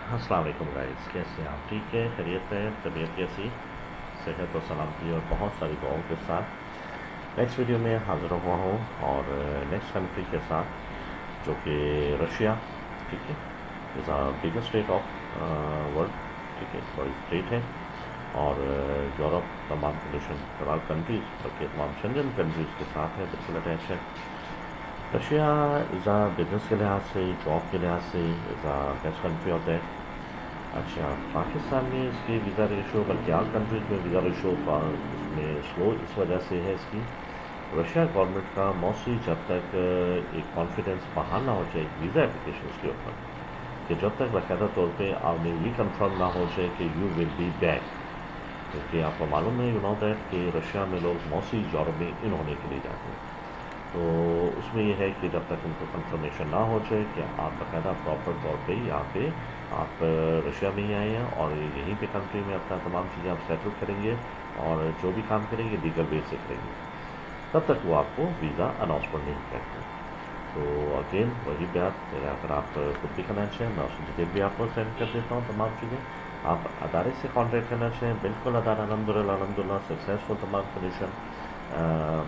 अस्सलाम वालेकुम गाइस, कैसे हैं आप? ठीक है, खैरियत है, तबीयत कैसी? सेहत और सलामती और बहुत सारी दुआओं के साथ नेक्स्ट वीडियो में हाज़िर हुआ हूँ और नेक्स्ट कंट्री के साथ जो कि रशिया, ठीक है, is a biggest state of world, ठीक है, बड़ी स्टेट है और यूरोप तमाम कंडीशन तमाम कंट्रीज़ बल्कि तमाम शेंजन कंट्रीज़ के साथ है, बिल्कुल अटैच है। रशिया इज़ आ बिजनेस के लिहाज से, जॉब के लिहाज से इज़ आ बेस्ट कंट्री होता है। अच्छा, पाकिस्तान में इसकी वीज़ा रेशो बल्कि आल कंट्रीज में वीज़ा रेशो इसमें स्लो इस वजह से है इसकी रशिया गवर्नमेंट का मोस्टली जब तक एक कॉन्फिडेंस बहाल ना हो जाए वीज़ा एप्लीकेशन के ऊपर कि जब तक बाकायदा तौर पे आपने ये कंफर्म ना हो जाए कि यू विल बी बैक, क्योंकि आपको मालूम है यू नो दैट कि रशिया में लोग मोस्टली यूरोप में इन होने के लिए जाते हैं। तो उसमें यह है कि जब तक उनको कंफर्मेशन ना हो जाए कि आप बाकायदा प्रॉपर तौर पे यहाँ पे आप रशिया में ही आए हैं और यहीं पे कंट्री में अपना तमाम चीज़ें आप सेटल करेंगे और जो भी काम करेंगे लीगल बेस से करेंगे, तब तक वो आपको वीज़ा अनाउंसमेंट नहीं करते। तो अगेन वही बात, अगर आप खुद भी करना चाहें मैं उसकी डिटेल भी आपको सेंड कर देता हूँ तमाम चीज़ें। आप अदारे से कॉन्टैक्ट करना चाहें, बिल्कुल अदारा अलहमदुलिल्लाह सक्सेसफुल तमाम कंडीशन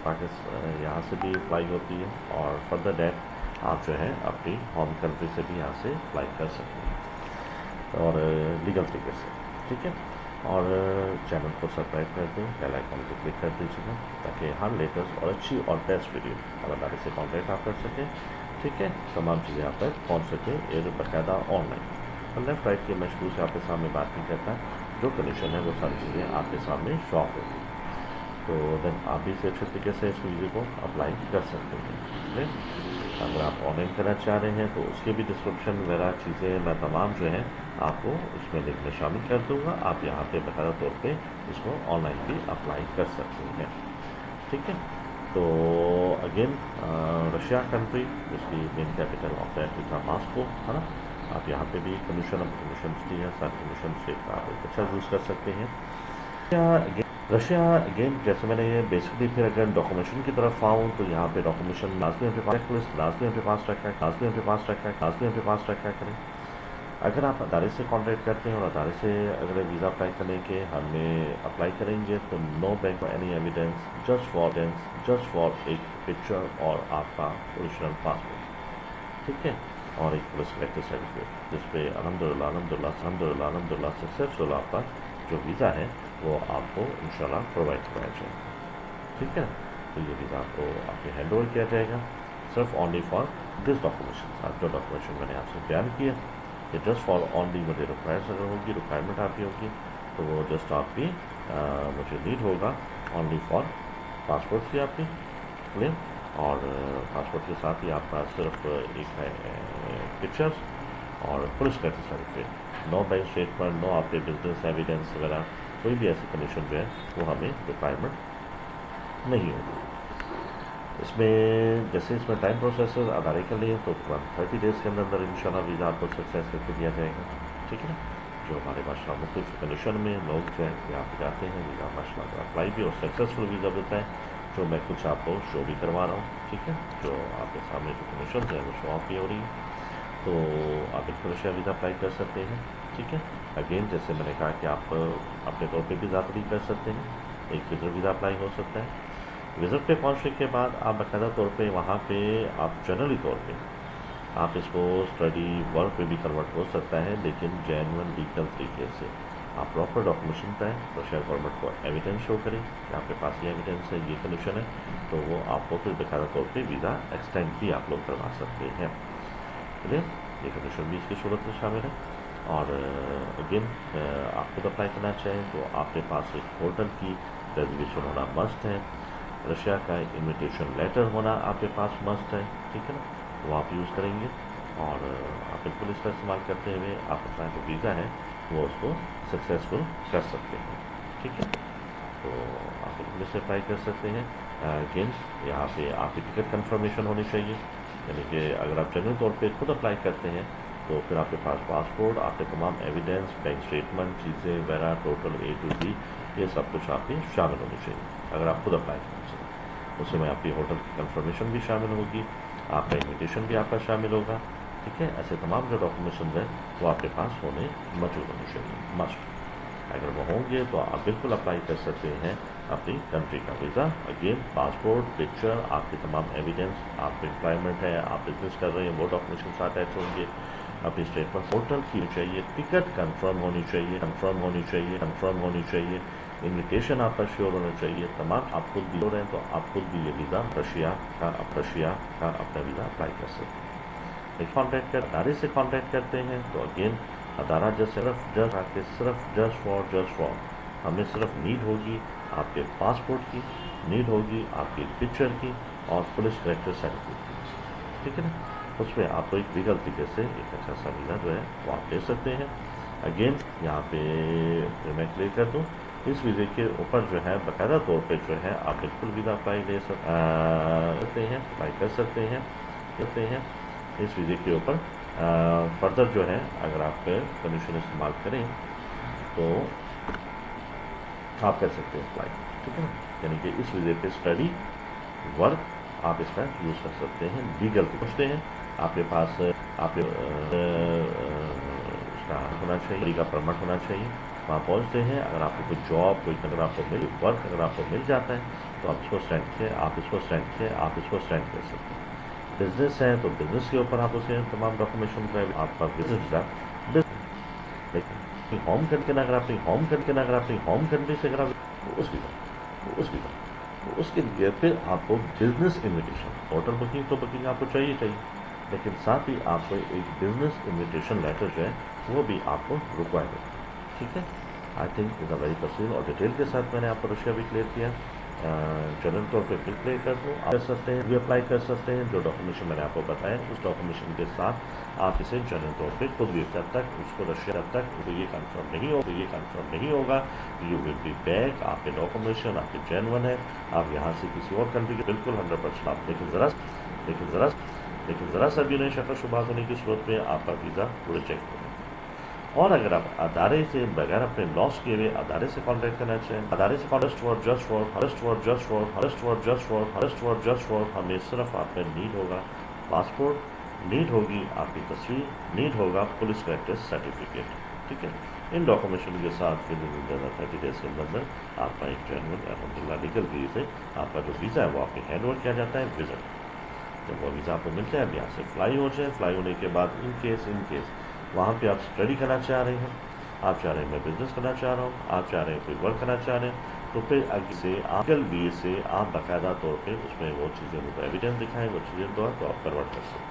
पाकिस्तान यहाँ से भी फ्लाई होती है और फर्दर डैट आप जो है अपनी होम कंट्री से भी यहाँ से फ्लाई कर सकते हैं और लीगल तरीके से, ठीक है। और चैनल को सब्सक्राइब कर दें, बेल आइकन को क्लिक कर दीजिएगा ताकि हर लेटेस्ट और अच्छी और बेस्ट वीडियो अदारे से कॉन्टैक्ट आप कर सकें, ठीक है। तमाम चीज़ें आप तक पहुँच सकें ये बाकायदा ऑनलाइन। लेफ्ट राइट के मैं शुरू से आपके सामने बात नहीं करता, जो कंडीशन है वो सारी चीज़ें आपके सामने शो होगी, तो देन आप भी इसे अच्छे तरीके से इस वीडियो को अप्लाई कर सकते हैं, ठीक है। अगर आप ऑनलाइन करना चाह रहे हैं तो उसके भी डिस्क्रिप्शन वगैरह चीज़ें मैं तमाम जो है आपको उसमें लिंक में शामिल कर दूंगा। आप यहाँ पे बाकायदा तौर पे इसको ऑनलाइन भी अप्लाई कर सकते हैं, ठीक है। तो अगेन रशिया कंट्री, उसकी main capital of that is Moscow, है ना। आप यहाँ पे भी कमीशन दी है, सारे कमीशन से आप अच्छा यूज़ कर सकते हैं। रशिया अगेन जैसे मैंने ये बेसिकली फिर अगर डॉक्यूमेंटेशन की तरफ आऊँ तो यहाँ पे डॉक्यूमेंटेशन लाजमी पे पास लिस्ट लाजमी पे पास रखा है, लाजमी पे पास रखा है, लाजमी पे पास रखा करें। अगर आप अदारे से कॉन्टैक्ट करते हैं और अदारे से अगर वीज़ा अप्लाई करने के हमें अप्लाई करेंगे तो no bank any evidence, just for एक पिक्चर और आपका ओरिजिनल पासपोर्ट, ठीक है, और एक पुलिस कलेक्टर सर्टिफिकेट जिसपे अलहमदुलिल्लाह सक्सेसफुल आपका जो वीज़ा है वो आपको इंशाल्लाह प्रोवाइड कराया जाएगा, ठीक है। तो ये वीज़ा आपको आपके हैंड ओवर किया जाएगा सिर्फ ओनली फॉर दिस डॉक्यूमेंशन। आप जो डॉक्यूमेंशन मैंने आपसे बयान किया ये जस्ट फॉर ओनली मुझे रिक्वायरमेंट आपकी होगी तो वो जस्ट आपकी मुझे नीड होगा ओनली फॉर पासपोर्ट की आपकी क्लियर, और पासपोर्ट के साथ ही आपका सिर्फ एक है पिक्चर्स और police collector certificate, no bank statement, no आपके बिजनेस एविडेंस वगैरह कोई भी ऐसी कंडीशन जो है वो हमें रिक्वायरमेंट नहीं होगी। इसमें जैसे इसमें टाइम प्रोसेस अदारे के लिए तो 30 डेज़ के अंदर इंशाल्लाह वीज़ा आपको सक्सेस करके दिया जाएगा, ठीक है। जो हमारे माशा मुख्तलिफ कंडीशन में लोग जो है यहाँ पे जाते हैं वीज़ा माशा अप्लाई भी और सक्सेसफुल वीज़ा मिलता है, जो मैं कुछ आपको शो भी करवा रहा हूँ, ठीक है। जो आपके सामने जो कंडीशन है वो शो ऑफ भी हो रही है, तो आप बिल्कुल रशिया वीज़ा अप्लाई कर सकते हैं, ठीक है। अगेन जैसे मैंने कहा कि आप अपने तौर पे वीज़ा अप्लाई कर सकते हैं, एक विज़िट वीज़ा अप्लाई हो सकता है। विज़िट पे पहुंचने के बाद आप बाकायदा तौर पे वहाँ पे आप जनरली तौर पे आप इसको स्टडी वर्क पे भी कन्वर्ट हो सकता है, लेकिन जेन्युइन लीगल तरीके से आप प्रॉपर डॉक्यूमेंटेशन पाएँ, रशिया गवर्नमेंट को एविडेंस शो करें कि आपके पास ये एविडेंस है, ये कंडीशन है, तो वो आपको फिर बाकायदा तौर पर वीज़ा एक्सटेंड भी आप लोग करवा सकते हैं, क्लियर। ये कंडीशन भी इसकी सूरत में शामिल है। और अगेन आप खुद अप्लाई करना चाहें तो आपके पास एक होटल की रिजर्वेशन होना मस्ट है, रशिया का इन्विटेशन लेटर होना आपके पास मस्ट है, ठीक है ना, वो आप यूज़ करेंगे और आप बिल्कुल इसका इस्तेमाल करते हुए आप अपना जो वीज़ा है वो उसको सक्सेसफुल कर सकते हैं, ठीक है। तो आप बिल्कुल इससे अप्लाई कर सकते हैं। अगेन यहाँ पे आपकी टिकट कंफर्मेशन होनी चाहिए, यानी कि अगर आप जनरल तौर पे खुद अप्लाई करते हैं तो फिर आपके पास पासपोर्ट, आपके तमाम एविडेंस, बैंक स्टेटमेंट, चीज़ें वगैरह टोटल A to Z ये सब कुछ आपकी शामिल होनी चाहिए अगर आप खुद अप्लाई करना चाहिए। उसमें आपकी होटल की कंफर्मेशन भी शामिल होगी, आपका इन्विटेशन भी आपका शामिल होगा, ٹھیک ہے. ایسے تمام جو ڈاکومنیشن ہے وہ آپ کے پاس موجود ہونے چاہیے مسٹ. اگر وہ ہوں گے تو آپ بالکل اپلائی کر سکتے ہیں اپنی کنٹری کا ویزا. اگین پاسپورٹ, پکچر, آپ کے تمام ایویڈنس, آپ کا امپلائمنٹ ہے, آپ بزنس کر رہے ہیں, وہ ڈاکومنیشن اٹیچ ہوں گے. اپنی اسٹیٹمنٹ ہوٹل کی چاہیے, ٹکٹ کنفرم ہونی چاہیے, کنفرم ہونی چاہیے, کنفرم ہونی چاہیے, انویٹیشن آپ کا شیور ہونا چاہیے. تمام آپ خود بھی ہو رہے ہیں تو آپ خود بھی یہ ویزا رشیا کا اپنا ویزا اپلائی کر سکتے ہیں. کانٹیکٹ ادارے سے کانٹیکٹ کرتے ہیں تو اگین ادارہ جسٹ فار ہمیں صرف نیڈ ہوگی آپ کے پاسپورٹ کی, نیڈ ہوگی آپ کی پکچر کی اور پولیس کریکٹر سرٹیفکیٹ کی. ٹھیک ہے نا. اس میں آپ کو ایک لیگل طریقے سے ایک اچھا سا ویزا جو ہے وہ آپ لے سکتے ہیں. اگین یہاں پہ میں کلیئر کر دوں, اس ویزے کے اوپر جو ہے باقاعدہ طور پہ جو ہے آپ بالکل ویزا اپلائی لے سکتے ہیں, اپلائی کر سکتے ہیں اس ویزے کے اوپر. فردر جو ہے اگر آپ پرمیشن استعمال کریں تو آپ کر سکتے ہیں اپلائی. ٹھیک ہے نا. یعنی کہ اس ویزے پہ اسٹڈی ورک آپ اس کا یوز کر سکتے ہیں. لیگل پوچھتے ہیں آپ کے پاس آپ اس کا ہونا چاہیے, کا پرمٹ ہونا چاہیے. وہاں پہنچتے ہیں, اگر آپ کو کوئی جاب کوئی اگر آپ کو ورک اگر آپ کو مل جاتا ہے تو آپ اس کو سینڈ کر سکتے ہیں. بزنس ہے تو بزنس کے اوپر آپ اسے تمام ڈاکومنیشن آپ کا بزنس ہوم کنٹری اگر اپنی ہوم کنٹری سے اگر اس کے لیے پھر آپ کو بزنس انویٹیشن, ہوٹل بکنگ تو بکنگ آپ کو چاہیے, لیکن ساتھ ہی آپ کو ایک بزنس انویٹیشن لیٹر جو ہے وہ بھی آپ کو ریکوائر ہے. ٹھیک ہے. I think is a very تفصیل اور ڈیٹیل کے ساتھ میں نے آپ کو رشیا بھی کلیئر کیا. جنرل طور پہ پھر کلیئر کر دوں, آپ کر سکتے ہیں بھی اپلائی کر سکتے ہیں. جو ڈاکومنیشن میں نے آپ کو بتایا اس ڈاکومنیشن کے ساتھ آپ اسے جنرل طور پہ خود بھی جب تک اس کو رشیا جب تک یہ کنفرم نہیں ہوگا یو ول بی بیک. آپ کے ڈاکومنیشن آپ کے جینون ہے, آپ یہاں سے کسی اور کنٹری کے بالکل 100% آپ. لیکن ذرا سا بھی انہیں شک و شبہات ہونے کی صورت میں آپ کا ویزا ریجیکٹ ہوگا. اور اگر آپ ادارے سے بغیر اپنے لاس کیے ہوئے ادارے سے کانٹیکٹ کرنا چاہیں, ادارے سے جسٹ فار ہمیں صرف آپ کا نیڈ ہوگا پاسپورٹ, نیڈ ہوگی آپ کی تصویر, نیڈ ہوگا پولیس کریکٹر سرٹیفکیٹ. ٹھیک ہے. ان ڈاکومنیشن کے ساتھ 30 ڈیز کے اندر آپ کا ایک جینون الحمدللہ لیگل ویزے سے آپ کا جو ویزا ہے وہ آپ کے ہینڈ اوور کیا جاتا ہے وزٹ. جب وہ ویزا آپ کو ملتا ہے اب یہاں سے فلائی ہو جائے. فلائی ہونے کے بعد ان کیس وہاں پہ آپ اسٹڈی کرنا چاہ رہے ہیں, آپ چاہ رہے ہیں میں بزنس کرنا چاہ رہا ہوں, آپ چاہ رہے ہیں کوئی ورک کرنا چاہ رہے ہیں, تو پھر آگے سے لیگل وے سے آپ باقاعدہ طور پہ اس میں وہ چیزیں ایویڈنس دکھائیں, وہ چیزیں دو تو آپ کنورٹ کر سکتے ہیں.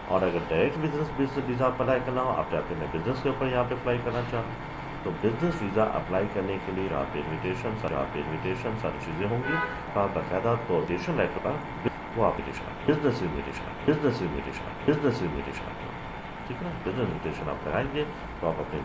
اور اگر ڈائریکٹ بزنس ویزا اپلائی کرنا ہو, آپ چاہتے ہیں میں بزنس کے اوپر یہاں پہ اپلائی کرنا چاہوں, تو بزنس ویزا اپلائی کرنے کے لیے آپ انویٹیشن ساری چیزیں ہوں گی. آپ باقاعدہ انویٹیشن لیٹر کا وہ اپلیکیشن بزنس انویٹیشن ٹھیک ہے نا. بزنس انویٹیشن آپ لگائیں گے تو آپ اپنے